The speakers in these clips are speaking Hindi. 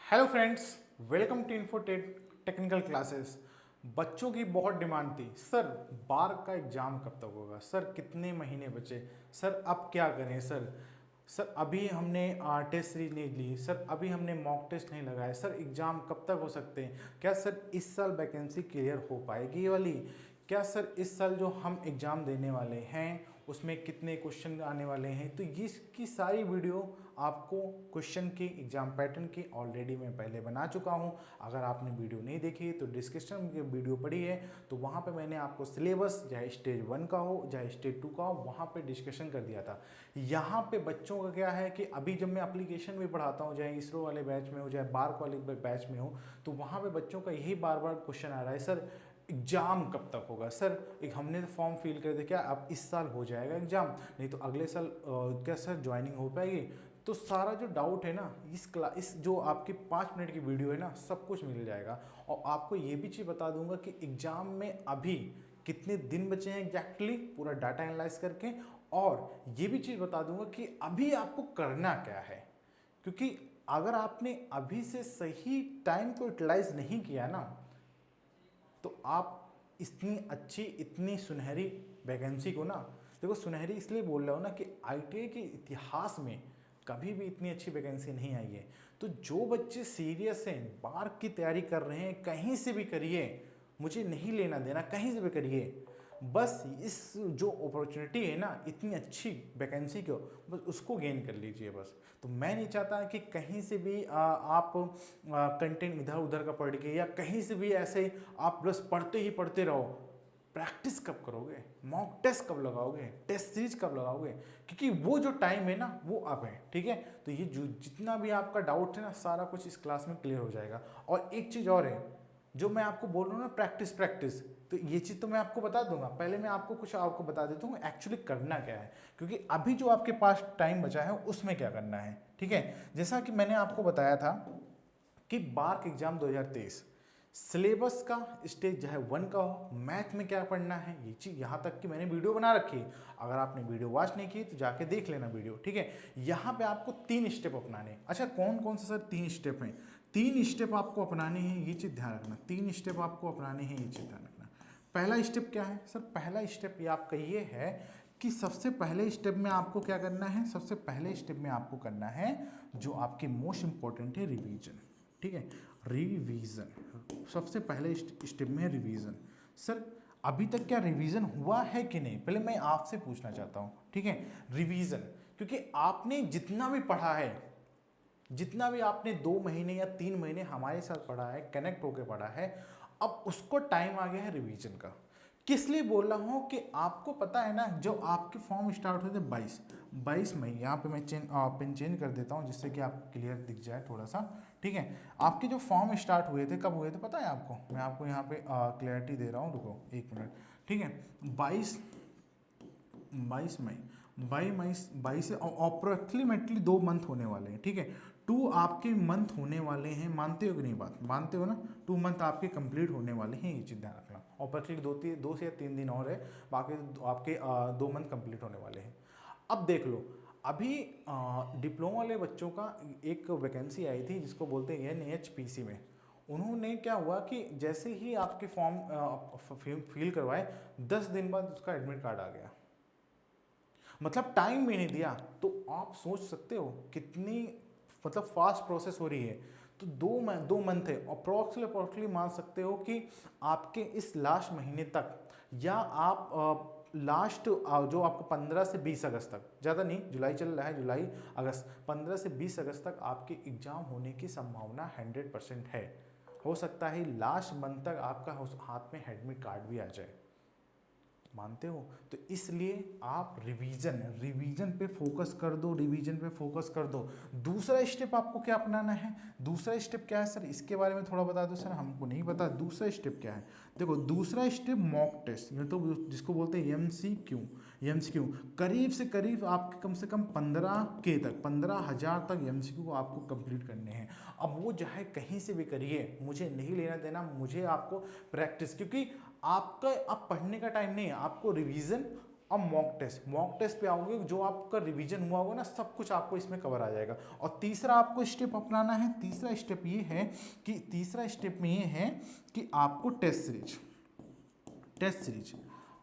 Hello friends, welcome to info technical classes. बच्चों की बहुत डिमांड थी, सर बार का एग्ज़ाम कब तक होगा, सर कितने महीने बचे, सर अब क्या करें, सर अभी हमने टेस्ट सीरीज नहीं ली, सर अभी हमने मॉक टेस्ट नहीं लगाए, सर एग्ज़ाम कब तक हो सकते हैं, क्या सर इस साल वैकेंसी क्लियर हो पाएगी ये वाली, क्या सर इस साल जो हम एग्ज़ाम देने वाले हैं उसमें कितने क्वेश्चन आने वाले हैं। तो ये इसकी सारी वीडियो आपको क्वेश्चन की एग्जाम पैटर्न की ऑलरेडी मैं पहले बना चुका हूं। अगर आपने वीडियो नहीं देखी तो डिस्क्रिप्शन में वीडियो पड़ी है, तो वहां पे मैंने आपको सिलेबस चाहे स्टेज 1 का हो चाहे स्टेज 2 का हो वहां पे डिस्कशन कर दिया था। यहाँ पे बच्चों का क्या है कि अभी जब मैं एप्लीकेशन भी पढ़ाता हूँ, चाहे इसरो वाले बैच में हो चाहे बार्क वाले बैच में हो, तो वहाँ पे बच्चों का यही बार बार क्वेश्चन आ रहा है, सर एग्ज़ाम कब तक होगा। सर एक हमने तो फॉर्म फिल कर दिया, क्या अब इस साल हो जाएगा एग्ज़ाम, नहीं तो अगले साल क्या सर ज्वाइनिंग हो पाएगी। तो सारा जो डाउट है ना इस जो आपकी 5 मिनट की वीडियो है ना, सब कुछ मिल जाएगा। और आपको ये भी चीज़ बता दूंगा कि एग्ज़ाम में अभी कितने दिन बचे हैं एग्जैक्टली पूरा डाटा एनालाइज करके, और ये भी चीज़ बता दूंगा कि अभी आपको करना क्या है। क्योंकि अगर आपने अभी से सही टाइम को यूटिलाइज नहीं किया ना, तो आप इतनी अच्छी इतनी सुनहरी वैकेंसी को ना, देखो सुनहरी इसलिए बोल रहा हूँ ना कि आईटीआई के इतिहास में कभी भी इतनी अच्छी वैकेंसी नहीं आई है। तो जो बच्चे सीरियस हैं, बार की तैयारी कर रहे हैं, कहीं से भी करिए, मुझे नहीं लेना देना, कहीं से भी करिए, बस इस जो अपॉर्चुनिटी है ना इतनी अच्छी वैकेंसी को, बस उसको गेन कर लीजिए बस। तो मैं नहीं चाहता कि कहीं से भी आप कंटेंट इधर उधर का पढ़ के या कहीं से भी ऐसे आप बस पढ़ते ही पढ़ते रहो। प्रैक्टिस कब करोगे, मॉक टेस्ट कब लगाओगे, टेस्ट सीरीज कब लगाओगे, क्योंकि वो जो टाइम है ना वो अब है। ठीक है, तो ये जो जितना भी आपका डाउट है ना सारा कुछ इस क्लास में क्लियर हो जाएगा। और एक चीज़ और है, जो मैं आपको बोल रहा हूँ ना प्रैक्टिस प्रैक्टिस, तो ये चीज़ तो मैं आपको बता दूंगा। पहले मैं आपको बता देता हूँ एक्चुअली करना क्या है, क्योंकि अभी जो आपके पास टाइम बचा है उसमें क्या करना है। ठीक है, जैसा कि मैंने आपको बताया था कि बार्क एग्जाम 2023 सिलेबस का स्टेज चाहे 1 का हो, मैथ में क्या पढ़ना है, ये चीज़ यहाँ तक कि मैंने वीडियो बना रखी है। अगर आपने वीडियो वॉच नहीं की तो जाके देख लेना वीडियो। ठीक है, यहाँ पे आपको 3 स्टेप अपनाने हैं। अच्छा कौन कौन से सर 3 स्टेप हैं, 3 स्टेप आपको अपनाने हैं, ये चीज़ ध्यान रखना। 3 स्टेप आपको अपनाने हैं, ये चीज़ ध्यान रखना। पहला स्टेप क्या है सर, पहला स्टेप ये आपका ये है कि सबसे पहले स्टेप में आपको क्या करना है, सबसे पहले स्टेप में आपको करना है जो आपके मोस्ट इंपॉर्टेंट है, रिवीजन। ठीक है, रिवीजन सबसे पहले स्टेप में है रिवीजन। सर अभी तक क्या रिवीजन हुआ है कि नहीं, पहले मैं आपसे पूछना चाहता हूं। ठीक है, रिवीजन, क्योंकि आपने जितना भी पढ़ा है, जितना भी आपने 2 महीने या 3 महीने हमारे साथ पढ़ा है, कनेक्ट होकर पढ़ा है, अब उसको टाइम आ गया है रिवीजन का। किस लिए बोल रहा हूँ कि आपको पता है ना, जो आपके फॉर्म स्टार्ट हुए थे 22 मई, यहाँ पे मैं पेन चेंज कर देता हूँ जिससे कि आपको क्लियर दिख जाए थोड़ा सा। ठीक है, आपके जो फॉर्म स्टार्ट हुए थे कब हुए थे पता है आपको, मैं आपको यहाँ पे क्लैरिटी दे रहा हूँ, रुको 1 मिनट। ठीक है, 22 मई, 22 से अप्रोक्सीमेटली 2 मंथ होने वाले हैं। ठीक है, 2 आपके मंथ होने वाले हैं, मानते हो कि नहीं, बात मानते हो ना, 2 मंथ आपके कंप्लीट होने वाले हैं, ये चीज़ ध्यान रखना। अप्रोक्सीमेटली 2 से या 3 दिन और है, बाकी आपके 2 मंथ कंप्लीट होने वाले हैं। अब देख लो, अभी डिप्लोमा वाले बच्चों का एक वैकेंसी आई थी जिसको बोलते हैं NHPC में। उन्होंने क्या हुआ कि जैसे ही आपके फॉर्म फिल करवाए 10 दिन बाद उसका एडमिट कार्ड आ गया, मतलब टाइम भी नहीं दिया। तो आप सोच सकते हो कितनी मतलब फास्ट प्रोसेस हो रही है। तो 2 मंथ है, अप्रोक्सीमेटली मान सकते हो कि आपके इस लास्ट महीने तक, या आप लास्ट जो आपको 15 से 20 अगस्त तक, ज़्यादा नहीं, जुलाई चल रहा है, जुलाई अगस्त, 15 से 20 अगस्त तक आपके एग्जाम होने की संभावना 100% है। हो सकता है लास्ट मंथ तक आपका हाथ में एडमिट कार्ड भी आ जाए, मानते हो। तो इसलिए आप रिवीजन पे फोकस कर दो, रिवीजन पे फोकस कर दो। दूसरा स्टेप आपको क्या अपनाना है, दूसरा स्टेप क्या है सर, इसके बारे में थोड़ा बता दो सर, हमको नहीं पता दूसरा स्टेप क्या है। देखो दूसरा स्टेप मॉक टेस्ट, ये तो जिसको बोलते हैं MCQ। करीब से करीब आपके कम से कम 15,000 तक MCQ को आपको कंप्लीट करने हैं। अब वो चाहे कहीं से भी करिए, मुझे नहीं लेना देना, मुझे आपको प्रैक्टिस, क्योंकि आपका अब पढ़ने का टाइम नहीं है, आपको रिवीजन अब मॉक टेस्ट पे आओगे, जो आपका रिवीजन हुआ होगा ना सब कुछ आपको इसमें कवर आ जाएगा। और तीसरा आपको स्टेप अपनाना है, तीसरा स्टेप में ये है कि आपको test series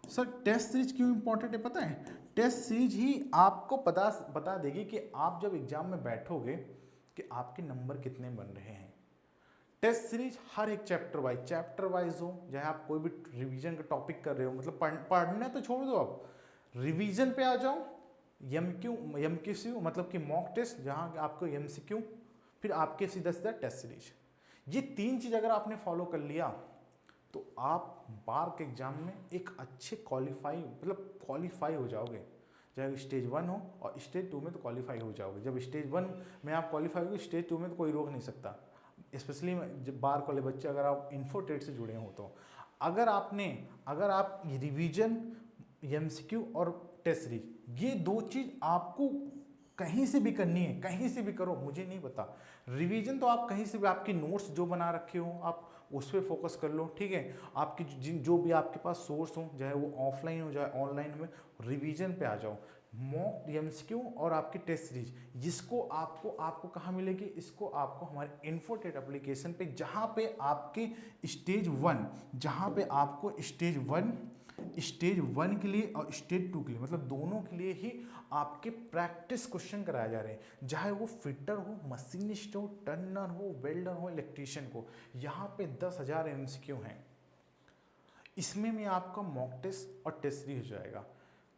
sir test series क्यों इंपॉर्टेंट है पता है? टेस्ट सीरीज ही आपको बता देगी कि आप जब एग्जाम में बैठोगे कि आपके नंबर कितने बन रहे हैं। टेस्ट सीरीज हर एक चैप्टर वाइज हो, चाहे आप कोई भी रिवीजन का टॉपिक कर रहे हो, मतलब पढ़ना तो छोड़ दो, आप रिवीजन पे आ जाओ। एमक्यू मतलब कि मॉक टेस्ट, जहाँ आपको एमसीक्यू, फिर आपके सीधा टेस्ट सीरीज, ये तीन चीज अगर आपने फॉलो कर लिया तो आप बार के एग्जाम में एक अच्छे क्वालिफाई हो जाओगे। चाहे स्टेज 1 हो और स्टेज 2 में तो क्वालिफाई हो जाओगे। जब स्टेज 1 में आप क्वालिफाई होगे, स्टेज 2 में तो कोई रोक नहीं सकता। स्पेशली जब बार वाले बच्चे अगर आप इन्फोटेट से जुड़े हो तो अगर आप रिवीजन, एमसीक्यू और टेस्ट सीरीज, ये दो चीज आपको कहीं से भी करनी है, कहीं से भी करो, मुझे नहीं पता। रिवीजन तो आप कहीं से भी, आपकी नोट्स जो बना रखे हो आप उस पर फोकस कर लो, ठीक है। आपकी जो भी आपके पास सोर्स हो, चाहे वो ऑफलाइन हो चाहे ऑनलाइन में, रिवीजन पे आ जाओ। मॉक एमसीक्यू और आपकी टेस्ट सीरीज, जिसको आपको कहाँ मिलेगी? इसको आपको हमारे इन्फोटेट एप्लीकेशन पे, जहाँ पे आपके स्टेज 1, जहाँ पे आपको स्टेज 1 के लिए और स्टेज 2 के लिए, मतलब दोनों के लिए ही आपके प्रैक्टिस क्वेश्चन कराए जा रहे हैं। चाहे वो फिटर हो, मशीनिस्ट हो, टर्नर हो, वेल्डर हो, इलेक्ट्रीशियन को, यहाँ पे 10,000 एमसीक्यू हैं। इसमें भी आपका मॉक टेस्ट और टेस्ट सीरीज हो जाएगा।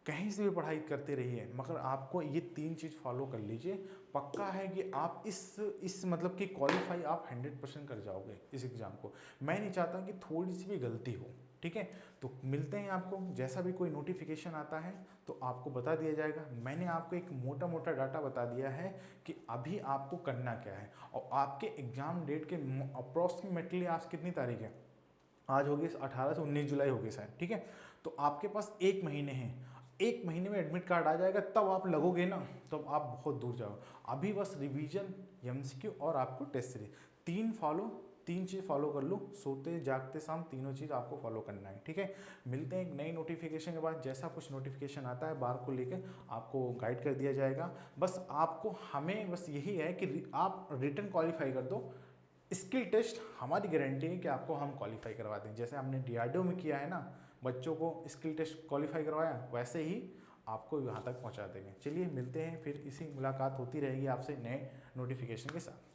कहीं से भी पढ़ाई करते रहिए, मगर आपको ये तीन चीज़ फॉलो कर लीजिए, पक्का है कि आप इस मतलब कि क्वालिफाई आप 100% कर जाओगे इस एग्ज़ाम को। मैं नहीं चाहता कि थोड़ी सी भी गलती हो, ठीक है। तो मिलते हैं आपको, जैसा भी कोई नोटिफिकेशन आता है तो आपको बता दिया जाएगा। मैंने आपको एक मोटा डाटा बता दिया है कि अभी आपको करना क्या है। और आपके एग्ज़ाम डेट के अप्रॉक्सीमेटली आज कितनी तारीख है? आज होगी 18 से 19 जुलाई होगी शायद, ठीक है। तो आपके पास 1 महीने हैं, 1 महीने में एडमिट कार्ड आ जाएगा, तब आप लगोगे ना, तब आप बहुत दूर जाओ। अभी बस रिवीजन, एमसीक्यू और आपको टेस्ट सीरीज, तीन चीज़ फॉलो कर लो। सोते जागते शाम तीनों चीज़ आपको फॉलो करना है, ठीक है। मिलते हैं एक नई नोटिफिकेशन के बाद। जैसा कुछ नोटिफिकेशन आता है बार को लेकर आपको गाइड कर दिया जाएगा। बस आपको हमें बस यही है कि आप रिटन क्वालिफाई कर दो। स्किल टेस्ट हमारी गारंटी है कि आपको हम क्वालिफाई करवा दें। जैसे हमने डीआरडीओ में किया है ना, बच्चों को स्किल टेस्ट क्वालिफाई करवाया, वैसे ही आपको यहाँ तक पहुँचा देंगे। चलिए मिलते हैं फिर, इसी मुलाकात होती रहेगी आपसे नए नोटिफिकेशन के साथ।